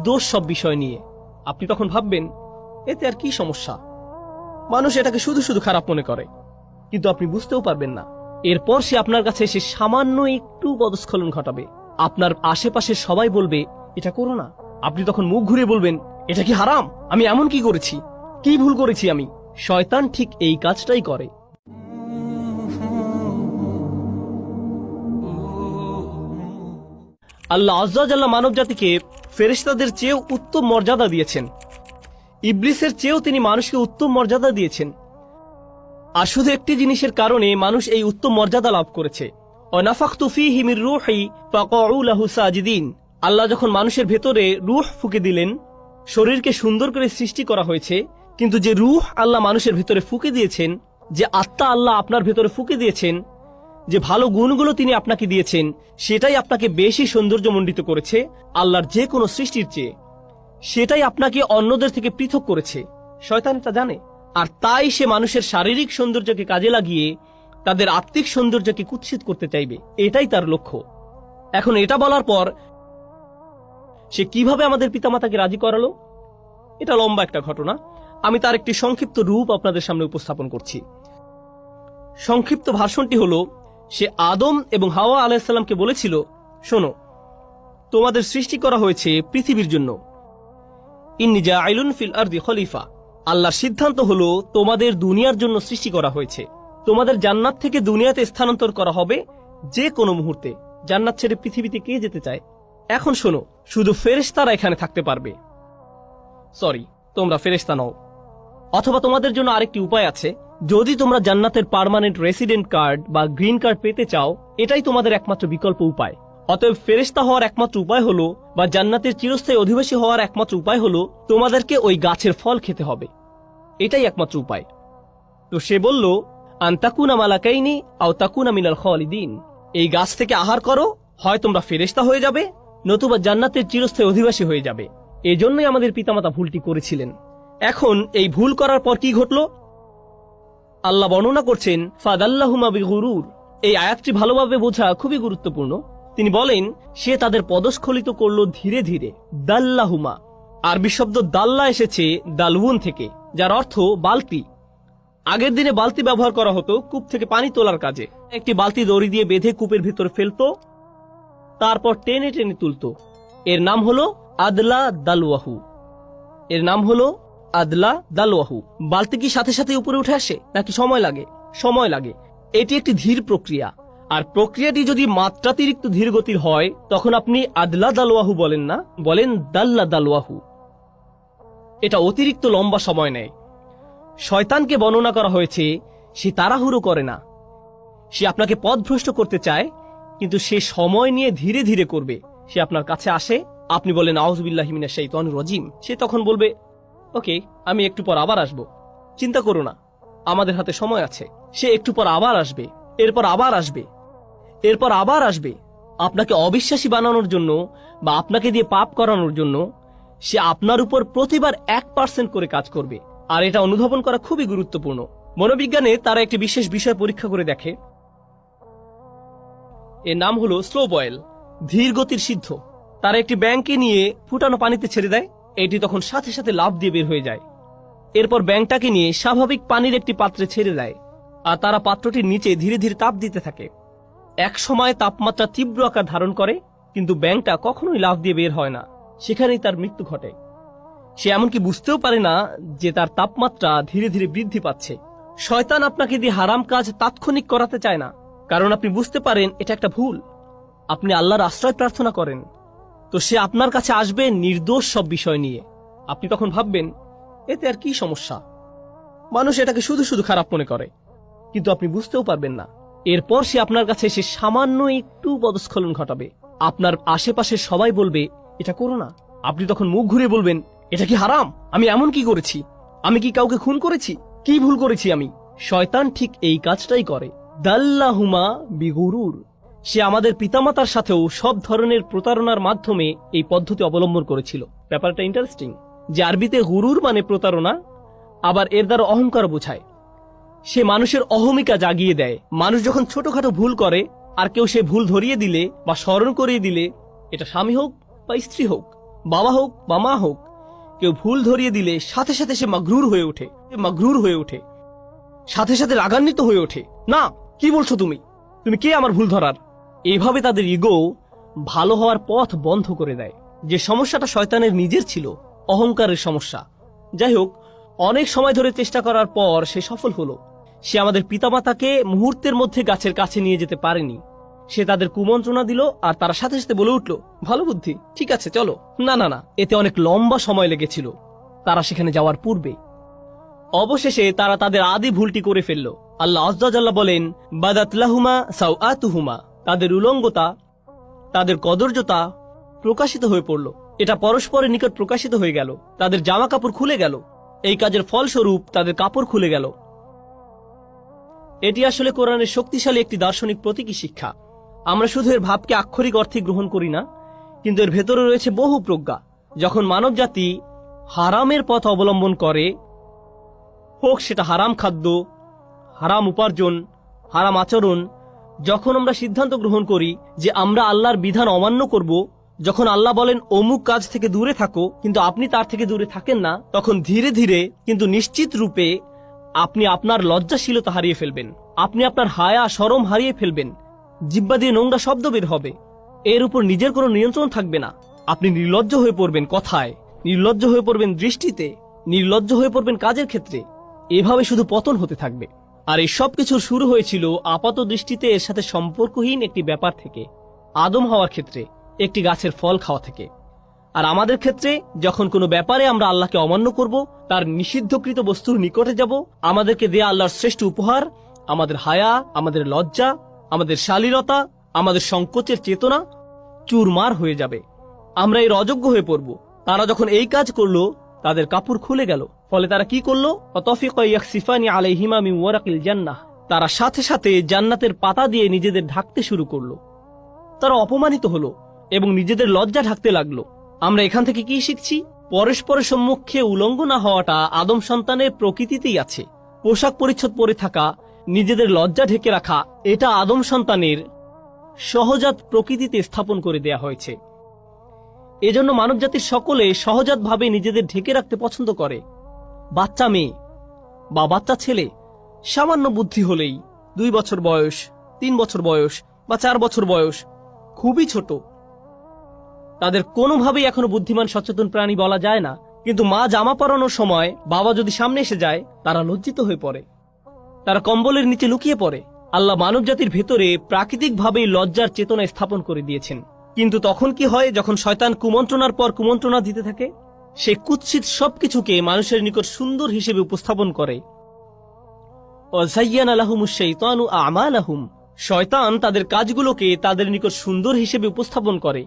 দোষ সব বিষয় নিয়ে। আপনি তখন ভাববেন, এতে আর কি সমস্যা, মানুষ এটাকে শুধু শুধু খারাপ মনে করে। কিন্তু আপনি বুঝতেও পারবেন না, এরপর সে আপনার কাছে এসে সামান্য একটু পদস্খলন ঘটাবে। আপনার আশেপাশে সবাই বলবে, এটা করো না। আপনি তখন মুখ ঘুরে বলবেন, এটা কি হারাম? আমি এমন কি করেছি? কি ভুল করেছি আমি? শয়তান ঠিক এই কাজটাই করে। আল্লাহ আজ্জা ওয়া জাল্লা মানব জাতিকে ফেরেশতাদের চেয়েও উত্তম মর্যাদা দিয়েছেন। ইবলিসের চেয়েও তিনি মানুষকে উত্তম মর্যাদা দিয়েছেন। আর শুধু একটি জিনিসের কারণে মানুষ এই উত্তম মর্যাদা লাভ করেছে, ওয়ানাফাখতু ফীহি মির রূহি ফাকাউ লাহু সাজিদিন। আল্লাহ যখন মানুষের ভেতরে রূহ ফুঁকে দিলেন, শরীরকে সুন্দর করে সৃষ্টি করা হয়েছে, কিন্তু যে রূহ আল্লাহ মানুষের ভেতরে ফুঁকে দিয়েছেন, যে আত্মা আল্লাহ আপনার ভেতরে ফুঁকে দিয়েছেন, যে ভালো গুণগুলো তিনি আপনাকে দিয়েছেন, সেটাই আপনাকে বেশি সৌন্দর্যমণ্ডিত করেছে আল্লাহর যে কোনো সৃষ্টির চেয়ে। সেটাই আপনাকে অন্যদের থেকে পৃথক করেছে। শয়তান এটা জানে, আর তাই সে মানুষের শারীরিক সৌন্দর্যকে কাজে লাগিয়ে তাদের আত্মিক সৌন্দর্যকে কুৎসিত করতে চাইবে। এটাই তার লক্ষ্য। এখন এটা বলার পর সে কিভাবে আমাদের পিতামাতাকে রাজি করালো, এটা লম্বা একটা ঘটনা। আমি তার একটি সংক্ষিপ্ত রূপ আপনাদের সামনে উপস্থাপন করছি। সংক্ষিপ্ত ভাষণটি হলো, সে আদম এবং হাওয়া আলাইহিস সালামকে বলেছিল, শোনো, তোমাদের সৃষ্টি করা হয়েছে পৃথিবীর জন্য। ইন্নী জাইলুন ফিল আরদি খলিফা। আল্লাহর সিদ্ধান্ত হলো তোমাদের দুনিয়ার জন্য সৃষ্টি করা হয়েছে। তোমাদের জান্নাত থেকে দুনিয়াতে স্থানান্তর করা হবে যে কোনো মুহূর্তে। জান্নাত ছেড়ে পৃথিবীতে কে যেতে চায়? এখন শোনো, শুধু ফেরেশতারা এখানে থাকতে পারবে। সরি, তোমরা ফেরেশতা নও। অথবা তোমাদের জন্য আরেকটি উপায় আছে। যদি তোমরা জান্নাতের পার্মানেন্ট রেসিডেন্ট কার্ড বা গ্রিন কার্ড পেতে চাও, এটাই তোমাদের একমাত্র বিকল্প উপায়। অতএব ফেরেশতা হওয়ার একমাত্র উপায় হলো, বা জান্নাতের চিরস্থায়ী অধিবাসী হওয়ার একমাত্র উপায় হলো, তোমাদেরকে ওই গাছের ফল খেতে হবে। এটাই একমাত্র উপায়। তো সে বলল, আনতাকুনা মালাকাইনি আও তাকুনা মিনাল খালিদিন। এই গাছ থেকে আহার করো, হয় তোমরা ফেরেশতা হয়ে যাবে, নতুবা জান্নাতের চিরস্থায়ী অধিবাসী হয়ে যাবে। এজন্যই আমাদের পিতামাতা ভুলটি করেছিলেন। এখন এই ভুল করার পর কি ঘটল? আল্লাহ বর্ণনা করছেন, ফাদাল্লাহুমা বিগুরুর। এই আয়াতটি ভালোভাবে বোঝা খুবই গুরুত্বপূর্ণ। তিনি বলেন, সে তাদের পদস্খলিত করল ধীরে ধীরে। দাল্লাহুমা, আরবি শব্দ দাল্লা এসেছে দালউন থেকে, যার অর্থ বালতি। আগের দিনে বালতি ব্যবহার করা হতো কূপ থেকে পানি তোলার কাজে। একটি বালতি দড়ি দিয়ে বেঁধে কূপের ভিতরে ফেলতো, তারপর টেনে টেনে তুলতো। এর নাম হলো আদলা দালওয়াহু। এর নাম হলো আদলা দালওয়াহু। বালতি কি সাথে সাথে উপরে উঠে আসে নাকি সময় লাগে? সময় লাগে। এটি একটি ধীর প্রক্রিয়া, আর প্রক্রিয়াটি যদি মাত্রাতিরিক্ত ধীর গতির হয়, তখন আপনি আদলা দালওয়াহু বলেন না, বলেন দাল্লা দালওয়াহু। এটা অতিরিক্ত লম্বা সময় নেয়। শয়তানকে বর্ণনা করা হয়েছে, সে তাড়াহুড়ো করে না। সে আপনাকে পথভ্রষ্ট করতে চায়, কিন্তু সে সময় নিয়ে ধীরে ধীরে করবে। সে আপনার কাছে আসে, আপনি বলেন আউযুবিল্লাহি মিনাশ শাইতানির রাজিম। সে তখন বলবে, ওকে, আমি একটু পর আবার আসব, চিন্তা করো না, আমাদের হাতে সময় আছে। সে একটু পর আবার আসবে, এরপর আবার আসবে, এরপর আবার আসবে, আপনাকে অবিশ্বাসী বানানোর জন্য বা আপনাকে দিয়ে পাপ করানোর জন্য। সে আপনার উপর প্রতিবার 1% করে কাজ করবে। আর এটা অনুধাবন করা খুবই গুরুত্বপূর্ণ। মনোবিজ্ঞানে তারা একটি বিশেষ বিষয় পরীক্ষা করে দেখে, এর নাম হলো স্লো বয়েল, ধীর গতির সিদ্ধ। তারা একটি ব্যাঙকে নিয়ে ফুটানো পানিতে ছেড়ে দেয়, এটি তখন সাথে সাথে লাফ দিয়ে বের হয়ে যায়। এরপর ব্যাঙটাকে নিয়ে স্বাভাবিক পানির একটি পাত্রে ছেড়ে দেয়, আর তারা পাত্রটির নিচে ধীরে ধীরে তাপ দিতে থাকে। এক সময় তাপমাত্রা তীব্র আকার ধারণ করে, কিন্তু ব্যাঙটা কখনোই লাফ দিয়ে বের হয় না। সেখানেই তার মৃত্যু ঘটে। সে এমনকি বুঝতেও পারে না যে তার তাপমাত্রা ধীরে ধীরে বৃদ্ধি পাচ্ছে। শয়তান আপনাকে দিয়ে হারাম কাজ তাৎক্ষণিক করাতে চায় না, কারণ আপনি বুঝতে পারেন এটা একটা ভুল। আপনি আল্লাহর আশ্রয় প্রার্থনা করেন, তো সে আপনার কাছে আসবে নির্দোষ সব বিষয় নিয়ে। আপনি তখন ভাববেন, এতে আর কি সমস্যা, মানুষ এটাকে শুধু শুধু খারাপ মনে করে। কিন্তু আপনি বুঝতেও পারবেন না, এরপর সে আপনার কাছে এসে সামান্য একটু পদস্খলন ঘটাবে। আপনার আশেপাশে সবাই বলবে, এটা করো না। আপনি তখন মুখ ঘুরে বলবেন, এটা কি হারাম? আমি এমন কি করেছি? আমি কি কাউকে খুন করেছি? কি ভুল করেছি আমি? শয়তান ঠিক এই কাজটাই করে। দাল্লাহুমা বিগুরুর। সে আমাদের পিতামাতার সাথেও সব ধরনের প্রতারণার মাধ্যমে এই পদ্ধতি অবলম্বন করেছিল। ব্যাপারটা ইন্টারেস্টিং যে আরবিতে গুরুর মানে প্রতারণা, আবার এর দ্বারা অহংকার বোঝায়। সে মানুষের অহমিকা জাগিয়ে দেয়। মানুষ যখন ছোটখাটো ভুল করে, আর কেউ সে ভুল ধরিয়ে দিলে বা স্মরণ করিয়ে দিলে, এটা স্বামী হোক বা স্ত্রী হোক, বাবা হোক বা মা হোক, কেউ ভুল ধরিয়ে দিলে সাথে সাথে সে মাগরুর হয়ে ওঠে, সাথে সাথে রাগান্বিত হয়ে ওঠে। না, কি বলছো তুমি? তুমি কে আমার ভুল ধরার? এভাবে তাদের ইগো ভালো হওয়ার পথ বন্ধ করে দেয়। যে সমস্যাটা শয়তানের নিজের ছিল, অহংকারের সমস্যা। যাই হোক, অনেক সময় ধরে চেষ্টা করার পর সে সফল হলো। সে আমাদের পিতামাতাকে মুহূর্তের মধ্যে গাছের কাছে নিয়ে যেতে পারেনি। সে তাদের কুমন্ত্রণা দিল আর তারা সাথে সাথে বলে উঠল, ভালো বুদ্ধি, ঠিক আছে চলো। না না না, এতে অনেক লম্বা সময় লেগেছিল তারা সেখানে যাওয়ার পূর্বে। অবশেষে তারা তাদের আদি ভুলটি করে ফেলল। আল্লাহ আযজা জাল্লা বলেন, বাদাত লাহুমা সাওআতুহুমা, তাদের উলঙ্গতা, তাদের কদর্যতা প্রকাশিত হয়ে পড়ল। এটা পরস্পরের নিকট প্রকাশিত হয়ে গেল। তাদের জামা কাপড় খুলে গেল। এই কাজের ফলস্বরূপ তাদের কাপড় খুলে গেল। এটি আসলে কোরআনের শক্তিশালী একটি দার্শনিক প্রতীকী শিক্ষা। আমরা শুধু এর ভাবকে আক্ষরিক অর্থে গ্রহণ করি না, কিন্তু এর ভেতরে রয়েছে বহু প্রজ্ঞা। যখন মানব জাতি হারামের পথ অবলম্বন করে, হোক সেটা হারাম খাদ্য, হারাম উপার্জন, হারাম আচরণ, যখন আমরা সিদ্ধান্ত গ্রহণ করি যে আমরা আল্লাহর বিধান অমান্য করব, যখন আল্লাহ বলেন অমুক কাজ থেকে দূরে থাকো কিন্তু আপনি তার থেকে দূরে থাকেন না, তখন ধীরে ধীরে কিন্তু নিশ্চিত রূপে আপনি আপনার লজ্জাশীলতা হারিয়ে ফেলবেন। আপনি আপনার হায়া শরম হারিয়ে ফেলবেন। জিহ্বা দিয়ে নোংরা শব্দ বের হবে। এর উপর নিজের কোনো নিয়ন্ত্রণ থাকবে না। আপনি নির্লজ্জ হয়ে পড়বেন কথায়, নির্লজ্জ হয়ে পড়বেন দৃষ্টিতে, নির্লজ্জ হয়ে পড়বেন কাজের ক্ষেত্রে। এভাবে শুধু পতন হতে থাকবে। আর এই সব কিছুর শুরু হয়েছিল আপাত দৃষ্টিতে এর সাথে সম্পর্কহীন একটি ব্যাপার থেকে, আদম হওয়ার ক্ষেত্রে একটি গাছের ফল খাওয়া থেকে। আর আমাদের ক্ষেত্রে যখন কোনো ব্যাপারে আমরা আল্লাহকে অমান্য করব, তার নিষিদ্ধকৃত বস্তুর নিকটে যাব, আমাদেরকে দেয়া আল্লাহর শ্রেষ্ঠ উপহার, আমাদের হায়া, আমাদের লজ্জা, আমাদের শালীনতা, আমাদের সংকোচের চেতনা চুরমার হয়ে যাবে। আমরা এর অযোগ্য হয়ে পড়ব। তারা যখন এই কাজ করলো, তাদের কাপড় খুলে গেল। ফলে তারা কি করলো? অতফিকা ইয়াখসিফানি আলাইহিমা মিন ওয়ারাকিল জান্নাহ, তারা সাথে সাথে জান্নাতের পাতা দিয়ে নিজেদের ঢাকতে শুরু করলো। তারা অপমানিত হলো এবং নিজেদের লজ্জা ঢাকতে লাগলো। আমরা এখান থেকে কি শিখছি? পরস্পরের সম্মুখে উলঙ্গ না হওয়াটা আদম সন্তানের প্রকৃতিতেই আছে। পোশাক পরিচ্ছদ পরে থাকা, নিজেদের লজ্জা ঢেকে রাখা, এটা আদম সন্তানের সহজাত প্রকৃতিতে স্থাপন করে দেয়া হয়েছে। এজন্য মানবজাতির সকলে সহজাতভাবে নিজেদের ঢেকে রাখতে পছন্দ করে। বাচ্চা মেয়ে বা বাচ্চা ছেলে সামান্য বুদ্ধি হলেই 2 বছর বয়স, 3 বছর বয়স বা 4 বছর বয়স, খুবই ছোট, তাদের কোনোভাবেই এখনো বুদ্ধিমান সচেতন প্রাণী বলা যায় না। কিন্তু মা জামা পরানোর সময় বাবা যদি সামনে এসে যায়, তারা লজ্জিত হয়ে পড়ে, তারা কম্বলের নিচে লুকিয়ে পড়ে। আল্লাহ মানব জাতির ভেতরে প্রাকৃতিকভাবেই লজ্জার চেতনা স্থাপন করে দিয়েছেন। কিন্তু তখন কি হয়? যখন শয়তান কুমন্ত্রণার পর কুমন্ত্রণা দিতে থাকে, সে কুৎসিত সবকিছুকে মানুষের নিকট সুন্দর হিসেবে উপস্থাপন করে। ওয়াযায়্যানা লাহুমুশ শাইতানু আমালাহুম, শয়তান তাদের কাজগুলোকে তাদের নিকট সুন্দর হিসেবে উপস্থাপন করে।